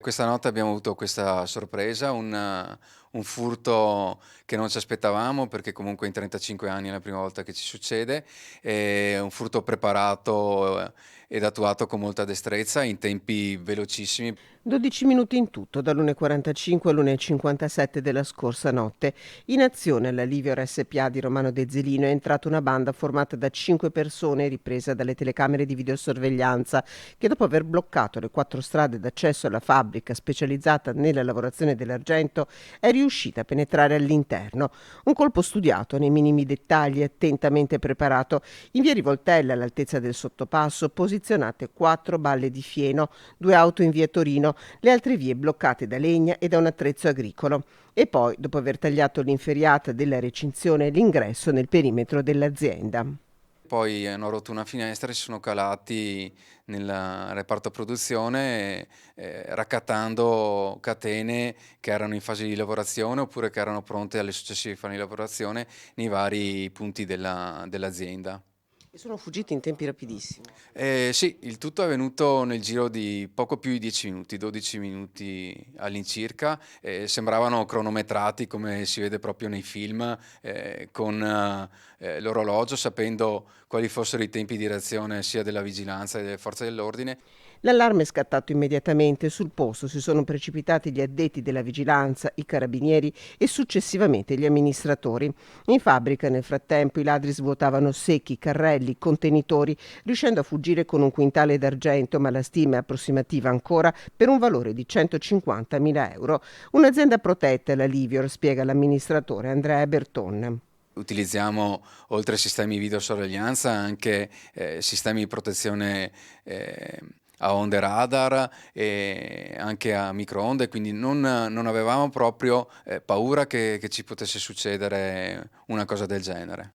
Questa notte abbiamo avuto questa sorpresa, un furto che non ci aspettavamo, perché comunque in 35 anni è la prima volta che ci succede, un furto preparato, ed attuato con molta destrezza in tempi velocissimi. 12 minuti in tutto, dall'1:45 all'1:57 della scorsa notte. In azione alla Livior SpA di Romano De Zelino è entrata una banda formata da 5 persone, ripresa dalle telecamere di videosorveglianza, che dopo aver bloccato le 4 strade d'accesso alla fabbrica specializzata nella lavorazione dell'argento, è riuscita a penetrare all'interno. Un colpo studiato nei minimi dettagli, attentamente preparato. In via Rivoltella, all'altezza del sottopasso, posizionate 4 balle di fieno, 2 auto in via Torino, le altre vie bloccate da legna e da un attrezzo agricolo. E poi, dopo aver tagliato l'inferiata della recinzione, l'ingresso nel perimetro dell'azienda. Poi hanno rotto una finestra e si sono calati nel reparto produzione, raccattando catene che erano in fase di lavorazione oppure che erano pronte alle successive fasi di lavorazione nei vari punti dell'azienda. E sono fuggiti in tempi rapidissimi. Sì, il tutto è avvenuto nel giro di poco più di 10 minuti, 12 minuti all'incirca, sembravano cronometrati come si vede proprio nei film, con l'orologio, sapendo quali fossero i tempi di reazione sia della vigilanza che delle forze dell'ordine. L'allarme è scattato immediatamente. Sul posto si sono precipitati gli addetti della vigilanza, i carabinieri e successivamente gli amministratori. In fabbrica, nel frattempo, i ladri svuotavano secchi, carrelli, contenitori, riuscendo a fuggire con un quintale d'argento, ma la stima è approssimativa ancora, per un valore di 150.000 euro. Un'azienda protetta, la Livior, spiega l'amministratore Andrea Berton. Utilizziamo, oltre ai sistemi di videosorveglianza, anche sistemi di protezione a onde radar e anche a microonde, quindi non avevamo proprio paura che ci potesse succedere una cosa del genere.